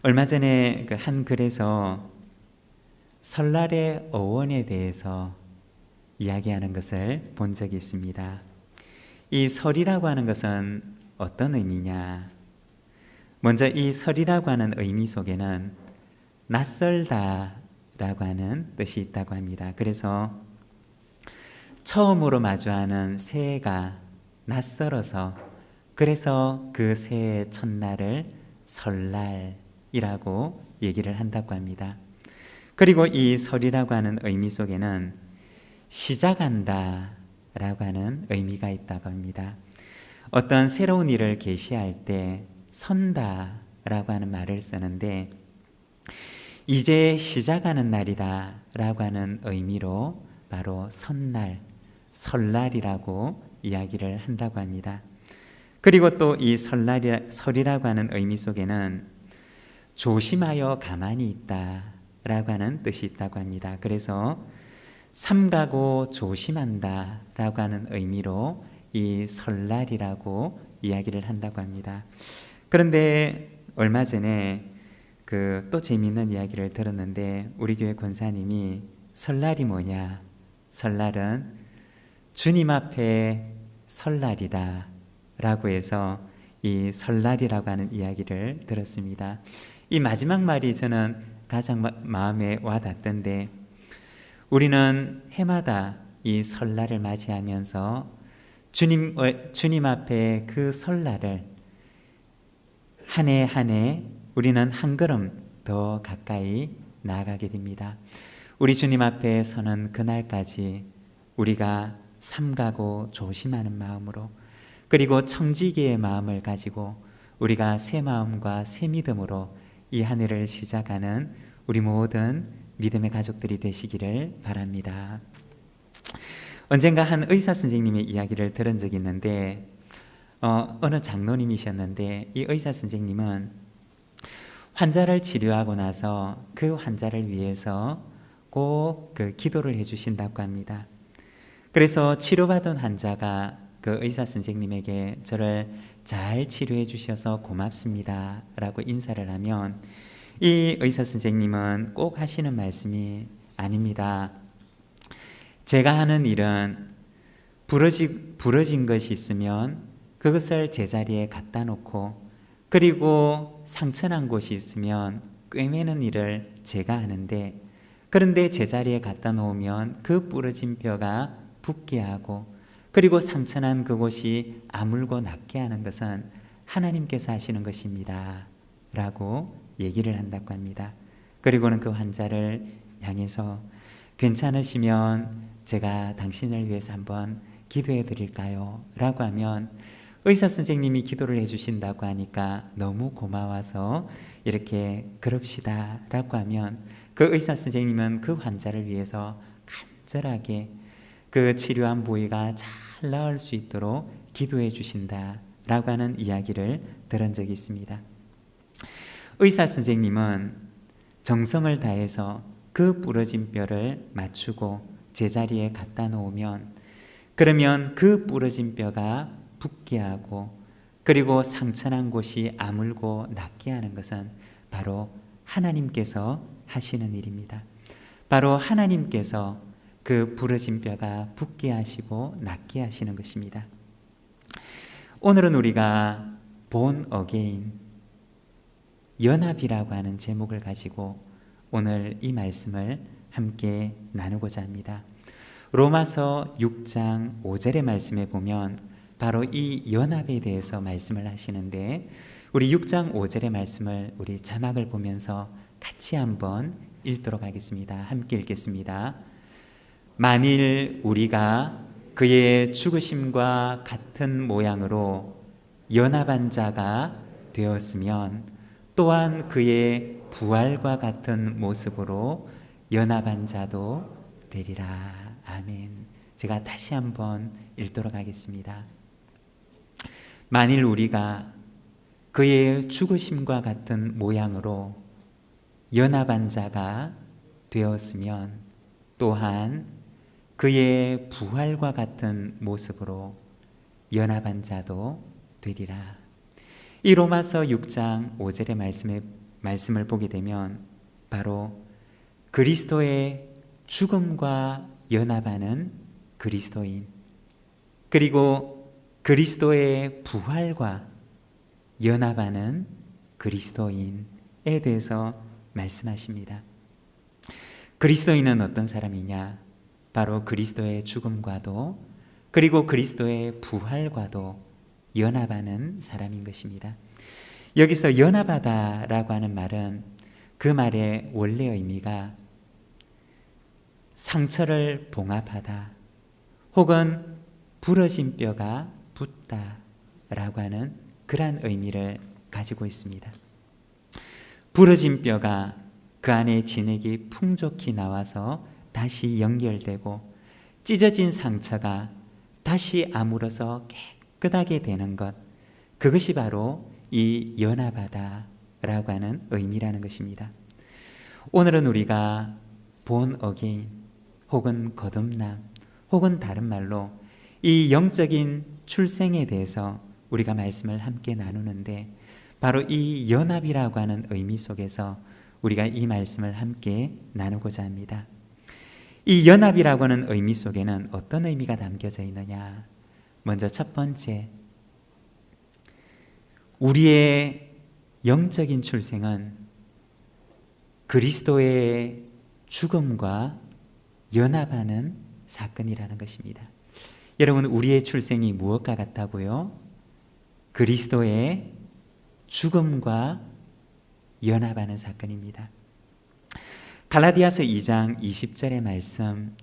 얼마 전에 그 한 글에서 설날의 어원에 대해서 이야기하는 것을 본 적이 있습니다. 이 설이라고 하는 것은 어떤 의미냐? 먼저 이 설이라고 하는 의미 속에는 낯설다라고 하는 뜻이 있다고 합니다. 그래서 처음으로 마주하는 새해가 낯설어서 그래서 그 새해 첫날을 설날이라고 얘기를 한다고 합니다. 그리고 이 설이라고 하는 의미 속에는 시작한다 라고 하는 의미가 있다고 합니다. 어떤 새로운 일을 계시할 때 선다 라고 하는 말을 쓰는데 이제 시작하는 날이다 라고 하는 의미로 바로 선날, 설날이라고 이야기를 한다고 합니다. 그리고 또 이 설이라고 하는 의미 속에는 조심하여 가만히 있다 라고 하는 뜻이 있다고 합니다. 그래서 삼가고 조심한다 라고 하는 의미로 이 설날이라고 이야기를 한다고 합니다. 그런데 얼마 전에 또 재미있는 이야기를 들었는데 우리 교회 권사님이 설날이 뭐냐? 설날은 주님 앞에 설날이다 라고 해서 이 설날이라고 하는 이야기를 들었습니다. 이 마지막 말이 저는 가장 마음에 와닿던데 우리는 해마다 이 설날을 맞이하면서 주님 앞에 그 설날을 한 해 한 해 우리는 한 걸음 더 가까이 나아가게 됩니다. 우리 주님 앞에 서는 그날까지 우리가 삼가고 조심하는 마음으로 그리고 청지기의 마음을 가지고 우리가 새 마음과 새 믿음으로 이 한 해를 시작하는 우리 모든 믿음의 가족들이 되시기를 바랍니다. 언젠가 한 의사 선생님의 이야기를 들은 적이 있는데 어느 장로님이셨는데 이 의사 선생님은 환자를 치료하고 나서 그 환자를 위해서 꼭 기도를 해주신다고 합니다. 그래서 치료받은 환자가 그 의사 선생님에게 저를 잘 치료해 주셔서 고맙습니다 라고 인사를 하면 이 의사 선생님은 꼭 하시는 말씀이 아닙니다. 제가 하는 일은 부러진 것이 있으면 그것을 제자리에 갖다 놓고 그리고 상처난 곳이 있으면 꿰매는 일을 제가 하는데 그런데 제자리에 갖다 놓으면 그 부러진 뼈가 붓게 하고 그리고 상처난 그곳이 아물고 낫게 하는 것은 하나님께서 하시는 것입니다 라고 얘기를 한다고 합니다. 그리고는 그 환자를 향해서 괜찮으시면 제가 당신을 위해서 한번 기도해 드릴까요? 라고 하면 의사 선생님이 기도를 해주신다고 하니까 너무 고마워서 이렇게 그럽시다 라고 하면 그 의사 선생님은 그 환자를 위해서 간절하게 그 치료한 부위가 잘 나을 수 있도록 기도해 주신다 라고 하는 이야기를 들은 적이 있습니다. 의사 선생님은 정성을 다해서 그 부러진 뼈를 맞추고 제자리에 갖다 놓으면 그러면 그 부러진 뼈가 붓게 하고 그리고 상처난 곳이 아물고 낫게 하는 것은 바로 하나님께서 하시는 일입니다. 바로 하나님께서 그 부러진 뼈가 붓게 하시고 낫게 하시는 것입니다. 오늘은 우리가 Born Again, 연합이라고 하는 제목을 가지고 오늘 이 말씀을 함께 나누고자 합니다. 로마서 6장 5절의 말씀에 보면 바로 이 연합에 대해서 말씀을 하시는데 우리 6장 5절의 말씀을 우리 자막을 보면서 같이 한번 읽도록 하겠습니다. 함께 읽겠습니다. 만일 우리가 그의 죽으심과 같은 모양으로 연합한 자가 되었으면 또한 그의 부활과 같은 모습으로 연합한 자도 되리라. 아멘. 제가 다시 한번 읽도록 하겠습니다. 만일 우리가 그의 죽으심과 같은 모양으로 연합한 자가 되었으면 또한 그의 부활과 같은 모습으로 연합한 자도 되리라. 이 로마서 6장 5절의 말씀을 보게 되면 바로 그리스도의 죽음과 연합하는 그리스도인, 그리고 그리스도의 부활과 연합하는 그리스도인에 대해서 말씀하십니다. 그리스도인은 어떤 사람이냐? 바로 그리스도의 죽음과도 그리고 그리스도의 부활과도 연합하는 사람인 것입니다. 여기서 연합하다라고 하는 말은 그 말의 원래 의미가 상처를 봉합하다 혹은 부러진 뼈가 붙다라고 하는 그러한 의미를 가지고 있습니다. 부러진 뼈가 그 안에 진액이 풍족히 나와서 다시 연결되고 찢어진 상처가 다시 아물어서 깨끗하게 되는 것, 그것이 바로 이 연합하다라고 하는 의미라는 것입니다. 오늘은 우리가 born again 혹은 거듭남 혹은 다른 말로 이 영적인 출생에 대해서 우리가 말씀을 함께 나누는데, 바로 이 연합이라고 하는 의미 속에서 우리가 이 말씀을 함께 나누고자 합니다. 이 연합이라고 하는 의미 속에는 어떤 의미가 담겨져 있느냐? 먼저 첫 번째, 우리의 영적인 출생은 그리스도의 죽음과 연합하는 사건이라는 것입니다. 여러분, 우리의 출생이 무엇과 같다고요? 그리스도의 죽음과 연합하는 사건입니다. 갈라디아서 2장 20절의 말씀,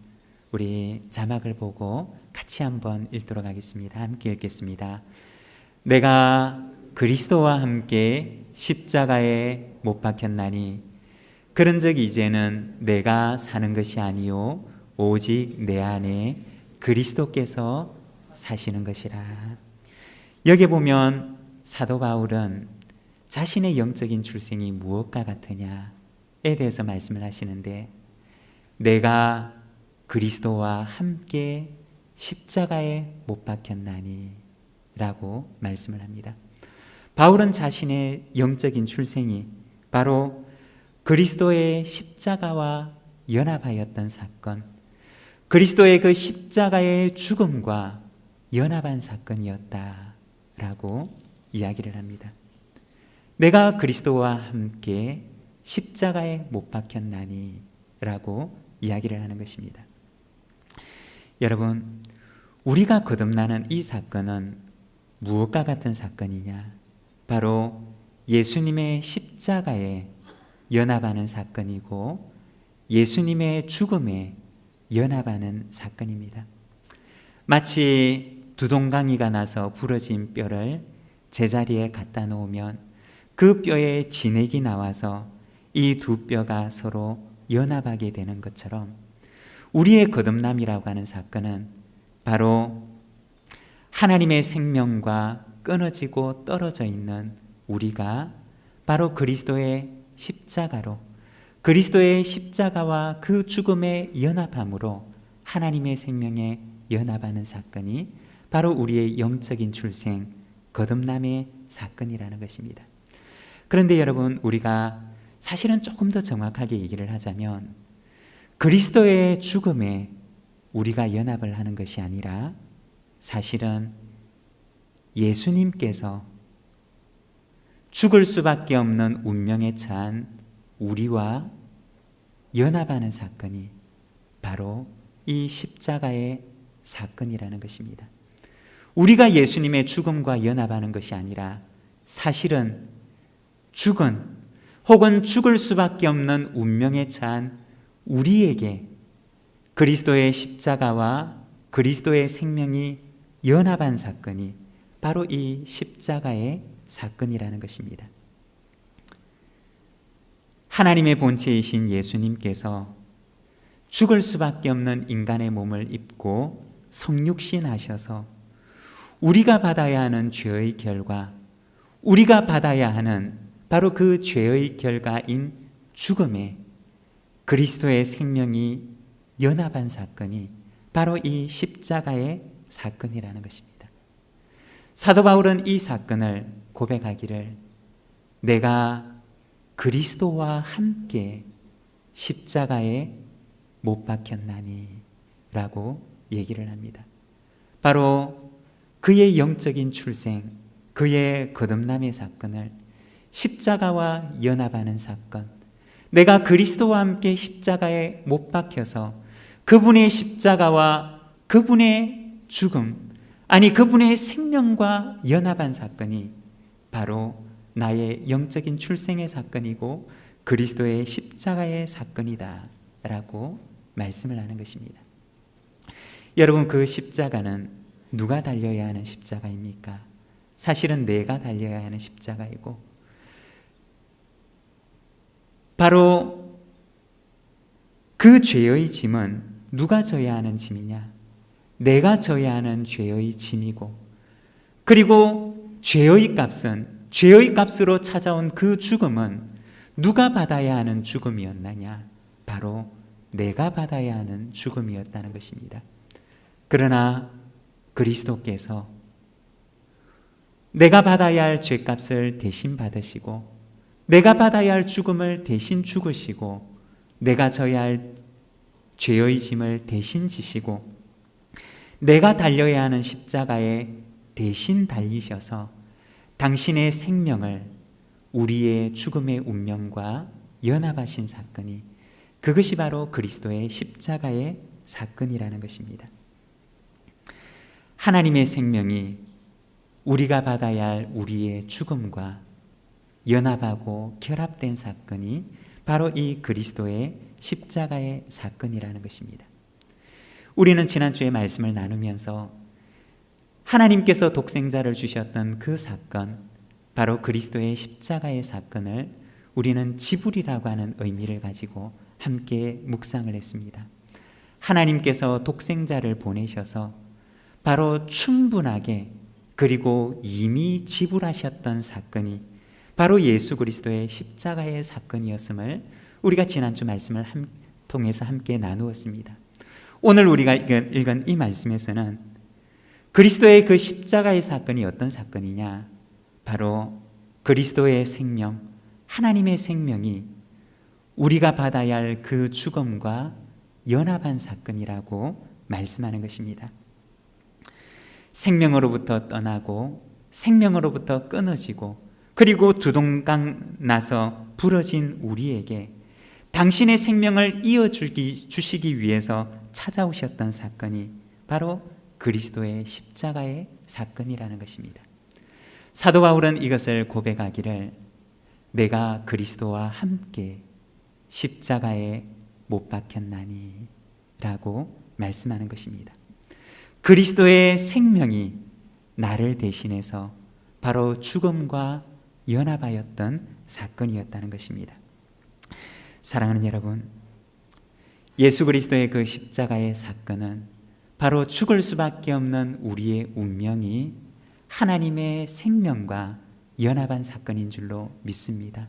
우리 자막을 보고 같이 한번 읽도록 하겠습니다. 함께 읽겠습니다. 내가 그리스도와 함께 십자가에 못 박혔나니 그런즉 이제는 내가 사는 것이 아니요 오직 내 안에 그리스도께서 사시는 것이라. 여기 보면 사도 바울은 자신의 영적인 출생이 무엇과 같으냐에 대해서 말씀을 하시는데, 내가 그리스도와 함께 십자가에 못 박혔나니 라고 말씀을 합니다. 바울은 자신의 영적인 출생이 바로 그리스도의 십자가와 연합하였던 사건, 그리스도의 그 십자가의 죽음과 연합한 사건이었다라고 이야기를 합니다. 내가 그리스도와 함께 십자가에 못 박혔나니 라고 이야기를 하는 것입니다. 여러분, 우리가 거듭나는 이 사건은 무엇과 같은 사건이냐? 바로 예수님의 십자가에 연합하는 사건이고 예수님의 죽음에 연합하는 사건입니다. 마치 두동강이가 나서 부러진 뼈를 제자리에 갖다 놓으면 그 뼈에 진액이 나와서 이 두 뼈가 서로 연합하게 되는 것처럼, 우리의 거듭남이라고 하는 사건은 바로 하나님의 생명과 끊어지고 떨어져 있는 우리가 바로 그리스도의 십자가로, 그리스도의 십자가와 그 죽음의 연합함으로 하나님의 생명에 연합하는 사건이 바로 우리의 영적인 출생, 거듭남의 사건이라는 것입니다. 그런데 여러분, 우리가 사실은 조금 더 정확하게 얘기를 하자면 그리스도의 죽음에 우리가 연합을 하는 것이 아니라 사실은 예수님께서 죽을 수밖에 없는 운명에 처한 우리와 연합하는 사건이 바로 이 십자가의 사건이라는 것입니다. 우리가 예수님의 죽음과 연합하는 것이 아니라 사실은 죽은 혹은 죽을 수밖에 없는 운명에 처한 우리에게 그리스도의 십자가와 그리스도의 생명이 연합한 사건이 바로 이 십자가의 사건이라는 것입니다. 하나님의 본체이신 예수님께서 죽을 수밖에 없는 인간의 몸을 입고 성육신하셔서 우리가 받아야 하는 죄의 결과, 우리가 받아야 하는 바로 그 죄의 결과인 죽음에 그리스도의 생명이 연합한 사건이 바로 이 십자가의 사건이라는 것입니다. 사도 바울은 이 사건을 고백하기를, 내가 그리스도와 함께 십자가에 못 박혔나니 라고 얘기를 합니다. 바로 그의 영적인 출생, 그의 거듭남의 사건을 십자가와 연합하는 사건, 내가 그리스도와 함께 십자가에 못 박혀서 그분의 십자가와 그분의 죽음, 아니 그분의 생명과 연합한 사건이 바로 나의 영적인 출생의 사건이고 그리스도의 십자가의 사건이다 라고 말씀을 하는 것입니다. 여러분, 그 십자가는 누가 달려야 하는 십자가입니까? 사실은 내가 달려야 하는 십자가이고, 바로 그 죄의 짐은 누가 져야 하는 짐이냐? 내가 져야 하는 죄의 짐이고, 그리고 죄의 값으로 찾아온 그 죽음은 누가 받아야 하는 죽음이었느냐? 바로 내가 받아야 하는 죽음이었다는 것입니다. 그러나 그리스도께서 내가 받아야 할 죄값을 대신 받으시고, 내가 받아야 할 죽음을 대신 죽으시고, 내가 져야 할 죄의 짐을 대신 지시고, 내가 달려야 하는 십자가에 대신 달리셔서 당신의 생명을 우리의 죽음의 운명과 연합하신 사건이, 그것이 바로 그리스도의 십자가의 사건이라는 것입니다. 하나님의 생명이 우리가 받아야 할 우리의 죽음과 연합하고 결합된 사건이 바로 이 그리스도의 십자가의 사건이라는 것입니다. 우리는 지난주에 말씀을 나누면서 하나님께서 독생자를 주셨던 그 사건, 바로 그리스도의 십자가의 사건을 우리는 지불이라고 하는 의미를 가지고 함께 묵상을 했습니다. 하나님께서 독생자를 보내셔서 바로 충분하게 그리고 이미 지불하셨던 사건이 바로 예수 그리스도의 십자가의 사건이었음을 우리가 지난주 말씀을 통해서 함께 나누었습니다. 오늘 우리가 읽은 이 말씀에서는 그리스도의 그 십자가의 사건이 어떤 사건이냐? 바로 그리스도의 생명, 하나님의 생명이 우리가 받아야 할 그 죽음과 연합한 사건이라고 말씀하는 것입니다. 생명으로부터 떠나고 생명으로부터 끊어지고 그리고 두동강 나서 부러진 우리에게 당신의 생명을 이어주시기 위해서 찾아오셨던 사건이 바로 그리스도의 십자가의 사건이라는 것입니다. 사도 바울은 이것을 고백하기를 내가 그리스도와 함께 십자가에 못 박혔나니 라고 말씀하는 것입니다. 그리스도의 생명이 나를 대신해서 바로 죽음과 연합하였던 사건이었다는 것입니다. 사랑하는 여러분, 예수 그리스도의 그 십자가의 사건은 바로 죽을 수밖에 없는 우리의 운명이 하나님의 생명과 연합한 사건인 줄로 믿습니다.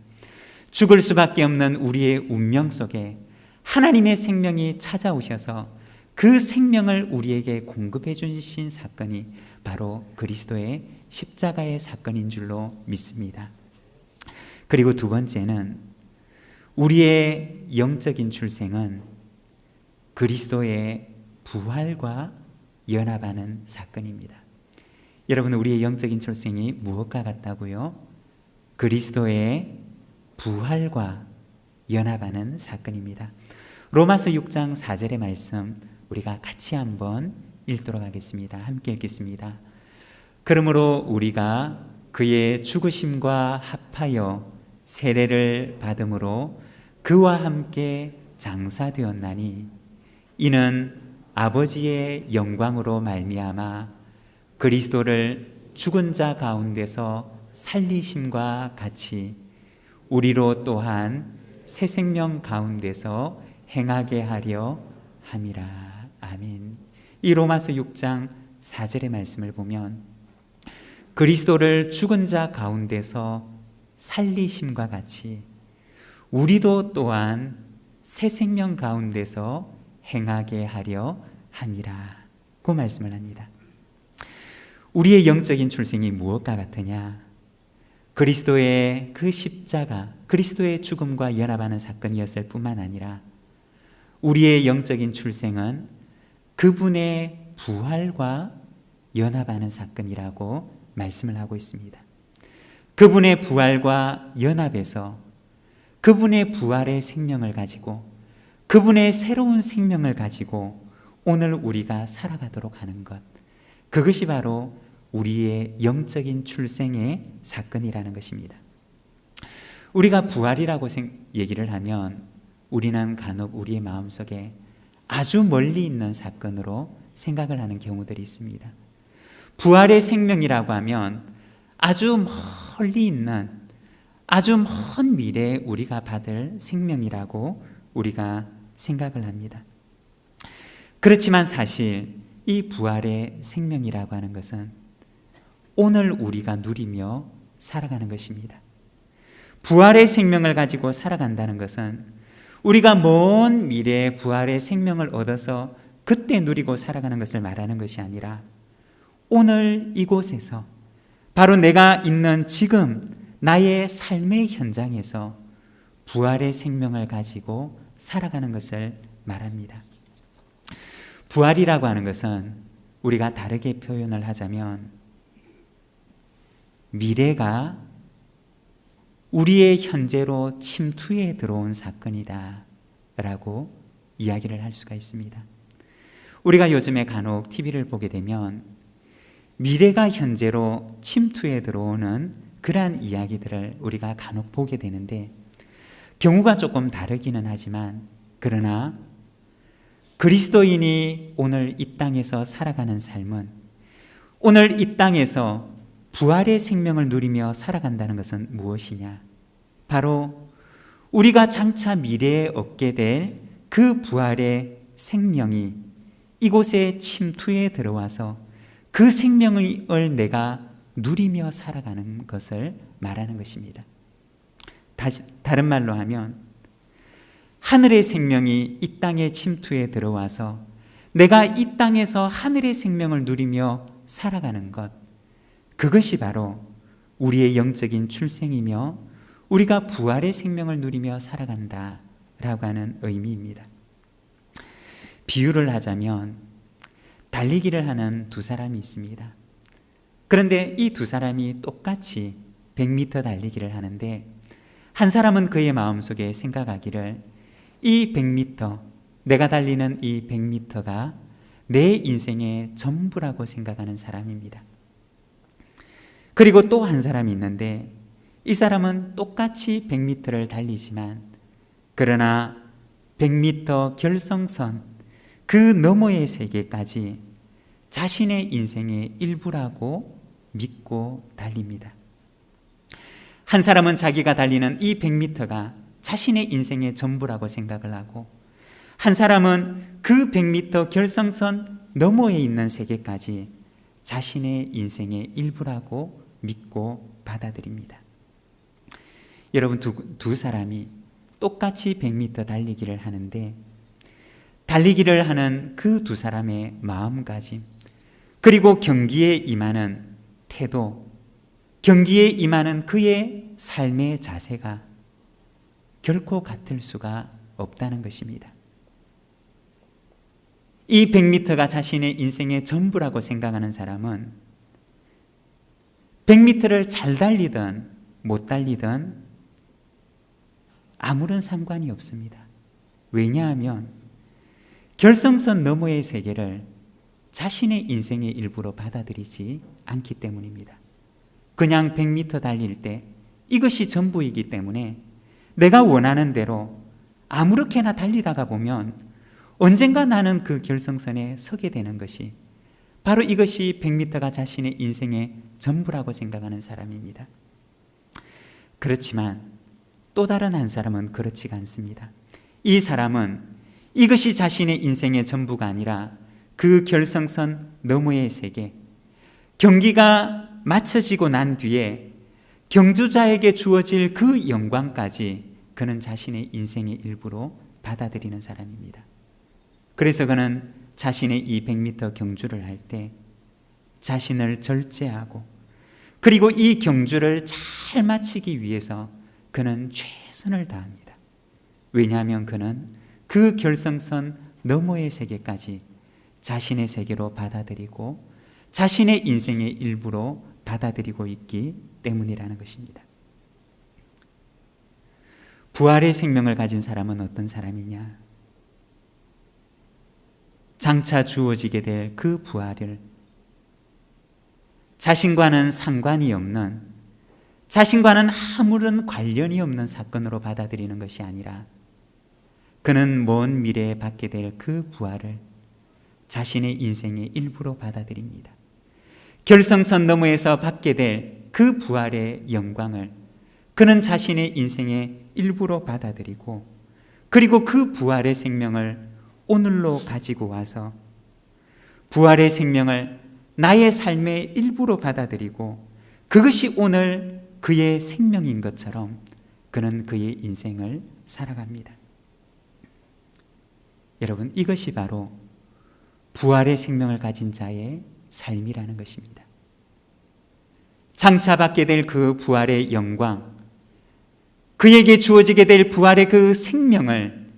죽을 수밖에 없는 우리의 운명 속에 하나님의 생명이 찾아오셔서 그 생명을 우리에게 공급해 주신 사건이 바로 그리스도의 십자가의 사건인 줄로 믿습니다. 그리고 두 번째는 우리의 영적인 출생은 그리스도의 부활과 연합하는 사건입니다. 여러분, 우리의 영적인 출생이 무엇과 같다고요? 그리스도의 부활과 연합하는 사건입니다. 로마서 6장 4절의 말씀 우리가 같이 한번 읽도록 하겠습니다. 함께 읽겠습니다. 그러므로 우리가 그의 죽으심과 합하여 세례를 받음으로 그와 함께 장사되었나니 이는 아버지의 영광으로 말미암아 그리스도를 죽은 자 가운데서 살리심과 같이 우리로 또한 새 생명 가운데서 행하게 하려 함이라. 아멘. 이 로마서 6장 4절의 말씀을 보면 그리스도를 죽은 자 가운데서 살리심과 같이 우리도 또한 새 생명 가운데서 행하게 하려 함이라. 그 말씀을 합니다. 우리의 영적인 출생이 무엇과 같으냐? 그리스도의 그 십자가, 그리스도의 죽음과 연합하는 사건이었을 뿐만 아니라 우리의 영적인 출생은 그분의 부활과 연합하는 사건이라고 말씀을 하고 있습니다. 그분의 부활과 연합해서 그분의 부활의 생명을 가지고 그분의 새로운 생명을 가지고 오늘 우리가 살아가도록 하는 것, 그것이 바로 우리의 영적인 출생의 사건이라는 것입니다. 우리가 부활이라고 얘기를 하면 우리는 간혹 우리의 마음속에 아주 멀리 있는 사건으로 생각을 하는 경우들이 있습니다. 부활의 생명이라고 하면 아주 멀리 있는, 아주 먼 미래에 우리가 받을 생명이라고 우리가 생각을 합니다. 그렇지만 사실 이 부활의 생명이라고 하는 것은 오늘 우리가 누리며 살아가는 것입니다. 부활의 생명을 가지고 살아간다는 것은 우리가 먼 미래에 부활의 생명을 얻어서 그때 누리고 살아가는 것을 말하는 것이 아니라 오늘 이곳에서, 바로 내가 있는 지금 나의 삶의 현장에서 부활의 생명을 가지고 살아가는 것을 말합니다. 부활이라고 하는 것은 우리가 다르게 표현을 하자면 미래가 우리의 현재로 침투해 들어온 사건이다 라고 이야기를 할 수가 있습니다. 우리가 요즘에 간혹 TV를 보게 되면 미래가 현재로 침투해 들어오는 그러한 이야기들을 우리가 간혹 보게 되는데 경우가 조금 다르기는 하지만, 그러나 그리스도인이 오늘 이 땅에서 살아가는 삶은, 오늘 이 땅에서 부활의 생명을 누리며 살아간다는 것은 무엇이냐? 바로 우리가 장차 미래에 얻게 될 그 부활의 생명이 이곳에 침투해 들어와서 그 생명을 내가 누리며 살아가는 것을 말하는 것입니다. 다른 말로 하면 하늘의 생명이 이 땅에 침투해 들어와서 내가 이 땅에서 하늘의 생명을 누리며 살아가는 것, 그것이 바로 우리의 영적인 출생이며 우리가 부활의 생명을 누리며 살아간다라고 하는 의미입니다. 비유를 하자면 달리기를 하는 두 사람이 있습니다. 그런데 이 두 사람이 똑같이 100m 달리기를 하는데 한 사람은 그의 마음속에 생각하기를 이 100m, 내가 달리는 이 100m가 내 인생의 전부라고 생각하는 사람입니다. 그리고 또 한 사람이 있는데 이 사람은 똑같이 100m를 달리지만 그러나 100m 결승선 그 너머의 세계까지 자신의 인생의 일부라고 믿고 달립니다. 한 사람은 자기가 달리는 이 100m가 자신의 인생의 전부라고 생각을 하고, 한 사람은 그 100m 결승선 너머에 있는 세계까지 자신의 인생의 일부라고 믿고 받아들입니다. 여러분, 두 사람이 똑같이 100m 달리기를 하는데 달리기를 하는 그 두 사람의 마음가짐, 그리고 경기에 임하는 태도, 경기에 임하는 그의 삶의 자세가 결코 같을 수가 없다는 것입니다. 이 100m가 자신의 인생의 전부라고 생각하는 사람은 100m를 잘 달리든 못 달리든 아무런 상관이 없습니다. 왜냐하면 결승선 너머의 세계를 자신의 인생의 일부로 받아들이지 않기 때문입니다. 그냥 100m 달릴 때 이것이 전부이기 때문에 내가 원하는 대로 아무렇게나 달리다가 보면 언젠가 나는 그 결승선에 서게 되는 것이, 바로 이것이 100m가 자신의 인생의 전부라고 생각하는 사람입니다. 그렇지만 또 다른 한 사람은 그렇지가 않습니다. 이 사람은 이것이 자신의 인생의 전부가 아니라 그 결승선 너머의 세계, 경기가 마쳐지고 난 뒤에 경주자에게 주어질 그 영광까지 그는 자신의 인생의 일부로 받아들이는 사람입니다. 그래서 그는 자신의 이 100m 경주를 할 때 자신을 절제하고 그리고 이 경주를 잘 마치기 위해서 그는 최선을 다합니다. 왜냐하면 그는 그 결승선 너머의 세계까지 자신의 세계로 받아들이고 자신의 인생의 일부로 받아들이고 있기 때문이라는 것입니다. 부활의 생명을 가진 사람은 어떤 사람이냐? 장차 주어지게 될 그 부활을 자신과는 상관이 없는, 자신과는 아무런 관련이 없는 사건으로 받아들이는 것이 아니라 그는 먼 미래에 받게 될 그 부활을 자신의 인생의 일부로 받아들입니다. 결승선 너머에서 받게 될 그 부활의 영광을 그는 자신의 인생의 일부로 받아들이고, 그리고 그 부활의 생명을 오늘로 가지고 와서 부활의 생명을 나의 삶의 일부로 받아들이고, 그것이 오늘 그의 생명인 것처럼 그는 그의 인생을 살아갑니다. 여러분, 이것이 바로 부활의 생명을 가진 자의 삶이라는 것입니다. 장차 받게 될 그 부활의 영광, 그에게 주어지게 될 부활의 그 생명을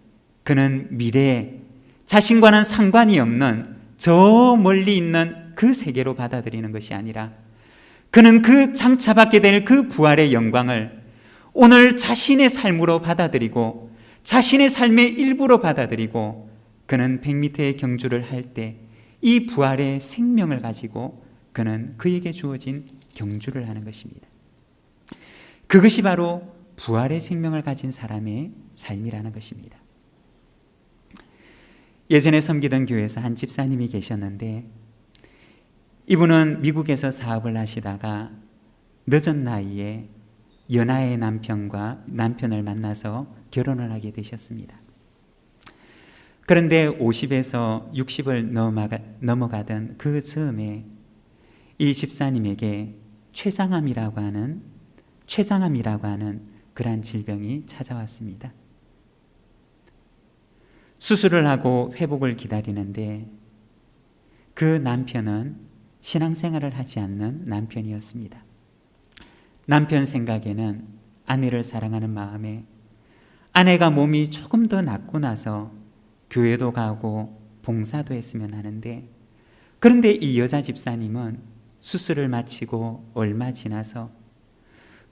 그는 미래에 자신과는 상관이 없는 저 멀리 있는 그 세계로 받아들이는 것이 아니라 그는 그 장차 받게 될 그 부활의 영광을 오늘 자신의 삶으로 받아들이고 자신의 삶의 일부로 받아들이고, 그는 100m의 경주를 할 때 이 부활의 생명을 가지고 그는 그에게 주어진 경주를 하는 것입니다. 그것이 바로 부활의 생명을 가진 사람의 삶이라는 것입니다. 예전에 섬기던 교회에서 한 집사님이 계셨는데, 이분은 미국에서 사업을 하시다가 늦은 나이에 연하의 남편을 만나서 결혼을 하게 되셨습니다. 그런데 50에서 60을 넘어가던 그 즈음에 이 집사님에게 췌장암이라고 하는 그러한 질병이 찾아왔습니다. 수술을 하고 회복을 기다리는데 그 남편은 신앙생활을 하지 않는 남편이었습니다. 남편 생각에는 아내를 사랑하는 마음에 아내가 몸이 조금 더 낫고 나서 교회도 가고 봉사도 했으면 하는데, 그런데 이 여자 집사님은 수술을 마치고 얼마 지나서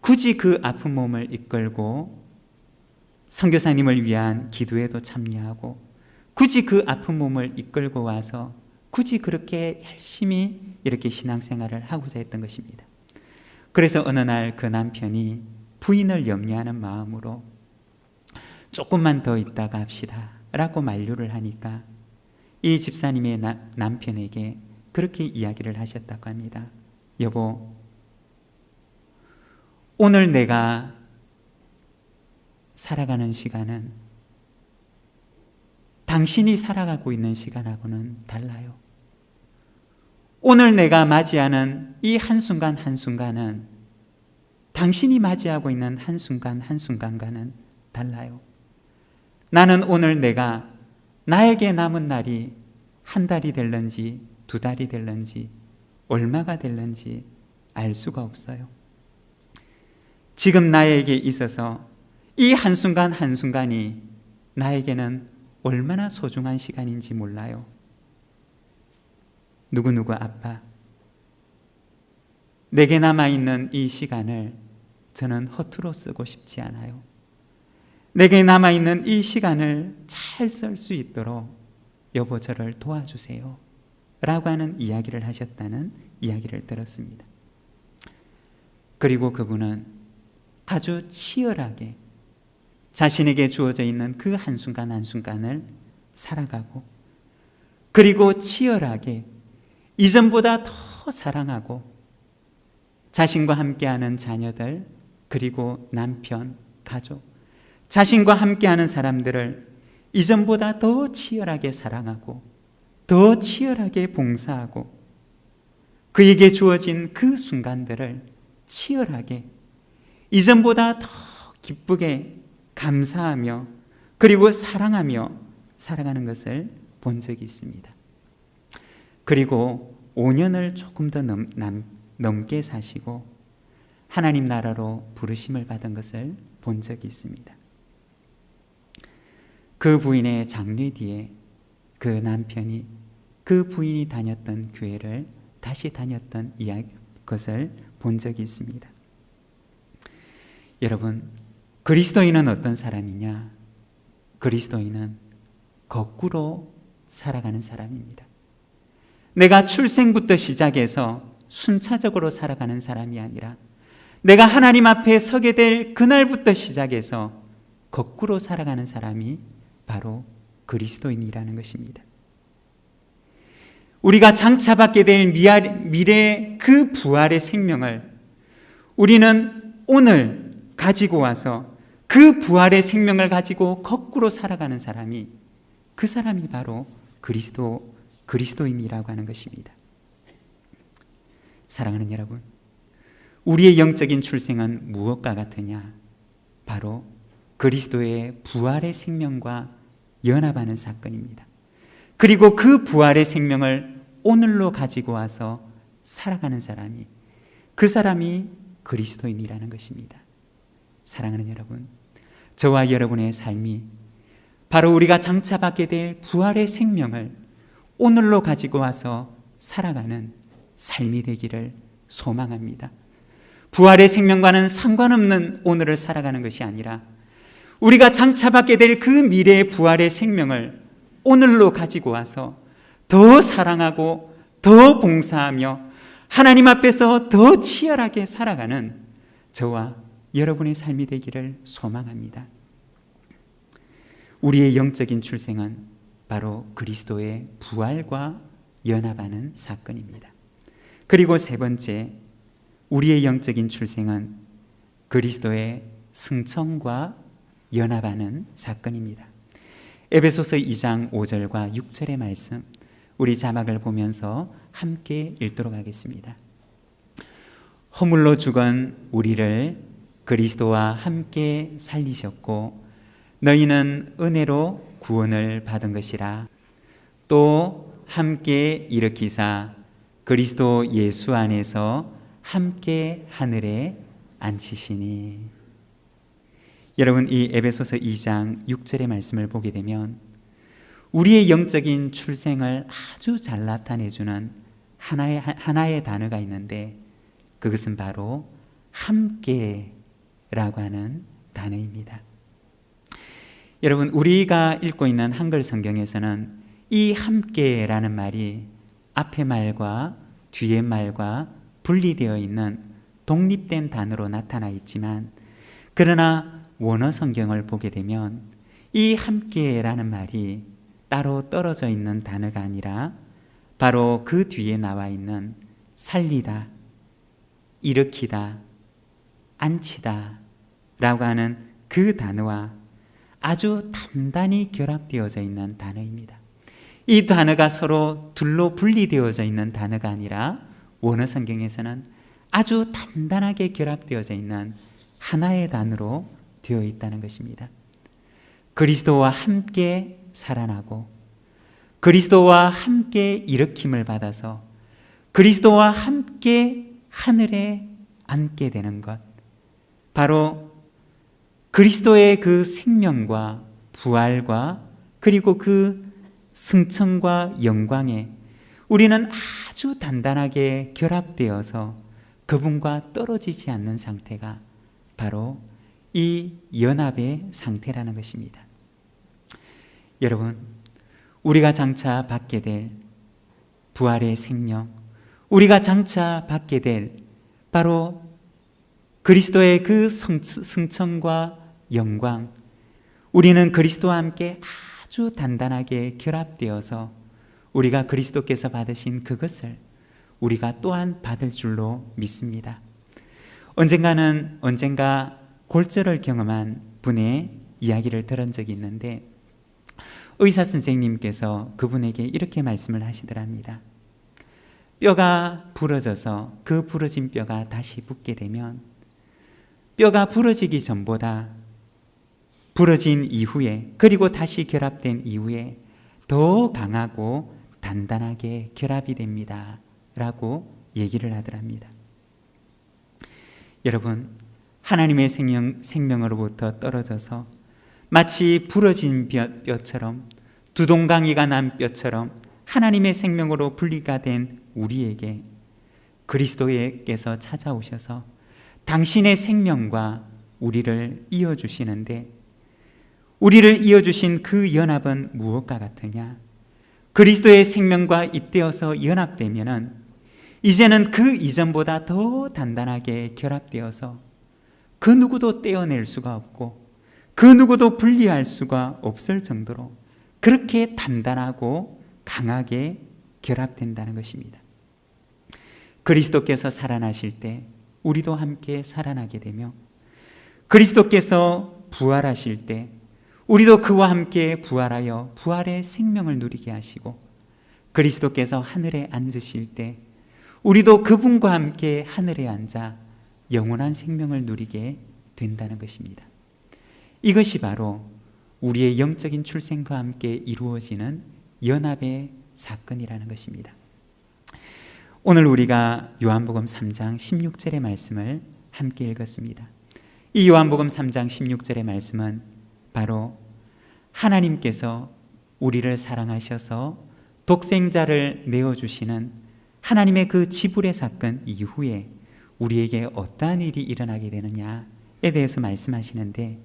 굳이 그 아픈 몸을 이끌고 선교사님을 위한 기도에도 참여하고 굳이 그 아픈 몸을 이끌고 와서 굳이 그렇게 열심히 이렇게 신앙생활을 하고자 했던 것입니다. 그래서 어느 날 그 남편이 부인을 염려하는 마음으로 조금만 더 있다가 합시다 라고 만류를 하니까 이 집사님의 남편에게 그렇게 이야기를 하셨다고 합니다. 여보, 오늘 내가 살아가는 시간은 당신이 살아가고 있는 시간하고는 달라요. 오늘 내가 맞이하는 이 한순간 한순간은 당신이 맞이하고 있는 한순간 한순간과는 달라요. 나는 오늘 내가 나에게 남은 날이 한 달이 될런지 2달이 될런지 얼마가 될런지 알 수가 없어요. 지금 나에게 있어서 이 한순간 한순간이 나에게는 얼마나 소중한 시간인지 몰라요. 누구누구 아빠, 내게 남아있는 이 시간을 저는 허투루 쓰고 싶지 않아요. 내게 남아있는 이 시간을 잘 쓸 수 있도록 여보 저를 도와주세요 라고 하는 이야기를 하셨다는 이야기를 들었습니다. 그리고 그분은 아주 치열하게 자신에게 주어져 있는 그 한순간 한순간을 살아가고, 그리고 치열하게 이전보다 더 사랑하고 자신과 함께하는 자녀들, 그리고 남편, 가족, 자신과 함께하는 사람들을 이전보다 더 치열하게 사랑하고 더 치열하게 봉사하고 그에게 주어진 그 순간들을 치열하게 이전보다 더 기쁘게 감사하며 그리고 사랑하며 살아가는 것을 본 적이 있습니다. 그리고 5년을 조금 더 넘게 사시고 하나님 나라로 부르심을 받은 것을 본 적이 있습니다. 그 부인의 장례 뒤에 그 남편이 그 부인이 다녔던 교회를 다시 다녔던 것을 본 적이 있습니다. 여러분, 그리스도인은 어떤 사람이냐? 그리스도인은 거꾸로 살아가는 사람입니다. 내가 출생부터 시작해서 순차적으로 살아가는 사람이 아니라 내가 하나님 앞에 서게 될 그날부터 시작해서 거꾸로 살아가는 사람이 바로 그리스도인이라는 것입니다. 우리가 장차 받게 될 미래 그 부활의 생명을 우리는 오늘 가지고 와서 그 부활의 생명을 가지고 거꾸로 살아가는 사람이, 그 사람이 바로 그리스도인이라고 하는 것입니다. 사랑하는 여러분, 우리의 영적인 출생은 무엇과 같으냐? 바로 그리스도의 부활의 생명과 연합하는 사건입니다. 그리고 그 부활의 생명을 오늘로 가지고 와서 살아가는 사람이, 그 사람이 그리스도인이라는 것입니다. 사랑하는 여러분, 저와 여러분의 삶이 바로 우리가 장차 받게 될 부활의 생명을 오늘로 가지고 와서 살아가는 삶이 되기를 소망합니다. 부활의 생명과는 상관없는 오늘을 살아가는 것이 아니라 우리가 장차 받게 될 그 미래의 부활의 생명을 오늘로 가지고 와서 더 사랑하고 더 봉사하며 하나님 앞에서 더 치열하게 살아가는 저와 여러분의 삶이 되기를 소망합니다. 우리의 영적인 출생은 바로 그리스도의 부활과 연합하는 사건입니다. 그리고 세 번째, 우리의 영적인 출생은 그리스도의 승천과 연합하는 사건입니다. 에베소서 2장 5절과 6절의 말씀, 우리 자막을 보면서 함께 읽도록 하겠습니다. 허물로 죽은 우리를 그리스도와 함께 살리셨고 너희는 은혜로 구원을 받은 것이라. 또 함께 일으키사 그리스도 예수 안에서 함께 하늘에 앉히시니. 여러분, 이 에베소서 2장 6절의 말씀을 보게 되면 우리의 영적인 출생을 아주 잘 나타내주는 하나의 단어가 있는데 그것은 바로 함께라고 하는 단어입니다. 여러분, 우리가 읽고 있는 한글 성경에서는 이 함께라는 말이 앞의 말과 뒤의 말과 분리되어 있는 독립된 단어로 나타나 있지만, 그러나 원어 성경을 보게 되면 이 함께라는 말이 따로 떨어져 있는 단어가 아니라 바로 그 뒤에 나와 있는 살리다, 일으키다, 앉히다 라고 하는 그 단어와 아주 단단히 결합되어져 있는 단어입니다. 이 단어가 서로 둘로 분리되어져 있는 단어가 아니라 원어 성경에서는 아주 단단하게 결합되어져 있는 하나의 단어로 되어 있다는 것입니다. 그리스도와 함께 살아나고 그리스도와 함께 일으킴을 받아서 그리스도와 함께 하늘에 앉게 되는 것, 바로 그리스도의 그 생명과 부활과 그리고 그 승천과 영광에 우리는 아주 단단하게 결합되어서 그분과 떨어지지 않는 상태가 바로 이 연합의 상태라는 것입니다. 여러분, 우리가 장차 받게 될 부활의 생명, 우리가 장차 받게 될 바로 그리스도의 그 승천과 영광, 우리는 그리스도와 함께 아주 단단하게 결합되어서 우리가 그리스도께서 받으신 그것을 우리가 또한 받을 줄로 믿습니다. 언젠가 골절을 경험한 분의 이야기를 들은 적이 있는데 의사 선생님께서 그분에게 이렇게 말씀을 하시더랍니다. 뼈가 부러져서 그 부러진 뼈가 다시 붙게 되면 뼈가 부러지기 전보다 부러진 이후에 그리고 다시 결합된 이후에 더 강하고 단단하게 결합이 됩니다 라고 얘기를 하더랍니다. 여러분, 하나님의 생명으로부터 떨어져서 마치 부러진 뼈처럼, 두동강이가 난 뼈처럼 하나님의 생명으로 분리가 된 우리에게 그리스도께서 찾아오셔서 당신의 생명과 우리를 이어주시는데, 우리를 이어주신 그 연합은 무엇과 같으냐? 그리스도의 생명과 잇대어서 연합되면은 이제는 그 이전보다 더 단단하게 결합되어서 그 누구도 떼어낼 수가 없고 그 누구도 분리할 수가 없을 정도로 그렇게 단단하고 강하게 결합된다는 것입니다. 그리스도께서 살아나실 때 우리도 함께 살아나게 되며, 그리스도께서 부활하실 때 우리도 그와 함께 부활하여 부활의 생명을 누리게 하시고, 그리스도께서 하늘에 앉으실 때 우리도 그분과 함께 하늘에 앉아 영원한 생명을 누리게 된다는 것입니다. 이것이 바로 우리의 영적인 출생과 함께 이루어지는 연합의 사건이라는 것입니다. 오늘 우리가 요한복음 3장 16절의 말씀을 함께 읽었습니다. 이 요한복음 3장 16절의 말씀은 바로 하나님께서 우리를 사랑하셔서 독생자를 내어주시는 하나님의 그 지불의 사건 이후에 우리에게 어떠한 일이 일어나게 되느냐에 대해서 말씀하시는데,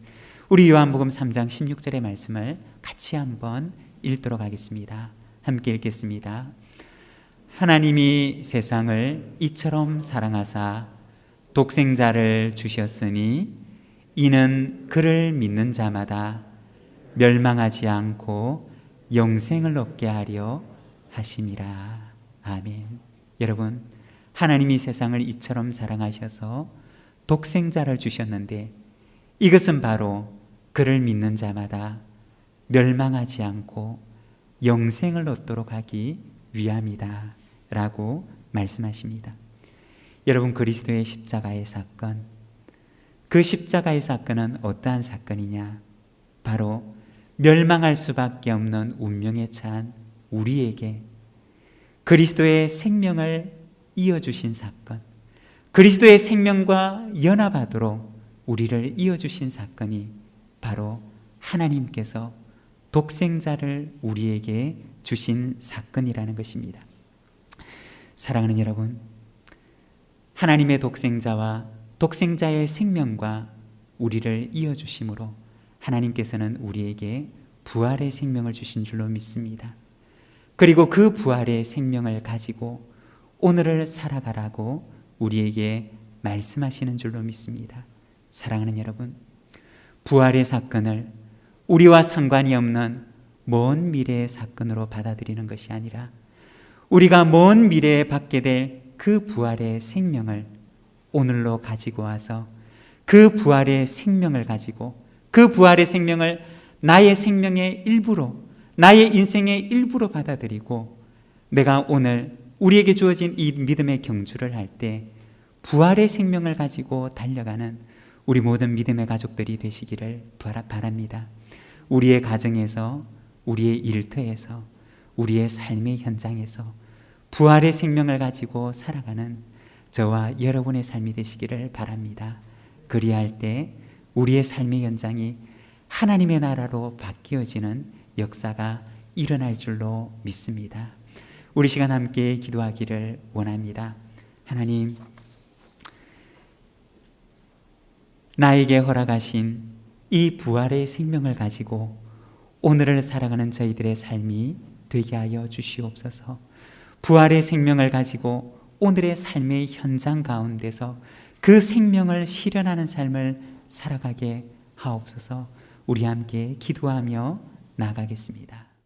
우리 요한복음 3장 16절의 말씀을 같이 한번 읽도록 하겠습니다. 함께 읽겠습니다. 하나님이 세상을 이처럼 사랑하사 독생자를 주셨으니 이는 그를 믿는 자마다 멸망하지 않고 영생을 얻게 하려 하심이라. 아멘. 여러분, 하나님이 세상을 이처럼 사랑하셔서 독생자를 주셨는데 이것은 바로 그를 믿는 자마다 멸망하지 않고 영생을 얻도록 하기 위함이다 라고 말씀하십니다. 여러분, 그리스도의 십자가의 사건, 그 십자가의 사건은 어떠한 사건이냐? 바로 멸망할 수밖에 없는 운명에 처한 우리에게 그리스도의 생명을 이어주신 사건, 그리스도의 생명과 연합하도록 우리를 이어주신 사건이 바로 하나님께서 독생자를 우리에게 주신 사건이라는 것입니다. 사랑하는 여러분, 하나님의 독생자와 독생자의 생명과 우리를 이어주심으로 하나님께서는 우리에게 부활의 생명을 주신 줄로 믿습니다. 그리고 그 부활의 생명을 가지고 오늘을 살아가라고 우리에게 말씀하시는 줄로 믿습니다. 사랑하는 여러분, 부활의 사건을 우리와 상관이 없는 먼 미래의 사건으로 받아들이는 것이 아니라 우리가 먼 미래에 받게 될 그 부활의 생명을 오늘로 가지고 와서 그 부활의 생명을 가지고 그 부활의 생명을 나의 생명의 일부로, 나의 인생의 일부로 받아들이고 내가 오늘 우리에게 주어진 이 믿음의 경주를 할 때 부활의 생명을 가지고 달려가는 우리 모든 믿음의 가족들이 되시기를 바랍니다. 우리의 가정에서, 우리의 일터에서, 우리의 삶의 현장에서 부활의 생명을 가지고 살아가는 저와 여러분의 삶이 되시기를 바랍니다. 그리할 때 우리의 삶의 현장이 하나님의 나라로 바뀌어지는 역사가 일어날 줄로 믿습니다. 우리 시간 함께 기도하기를 원합니다. 하나님, 나에게 허락하신 이 부활의 생명을 가지고 오늘을 살아가는 저희들의 삶이 되게 하여 주시옵소서. 부활의 생명을 가지고 오늘의 삶의 현장 가운데서 그 생명을 실현하는 삶을 살아가게 하옵소서. 우리 함께 기도하며 나아가겠습니다.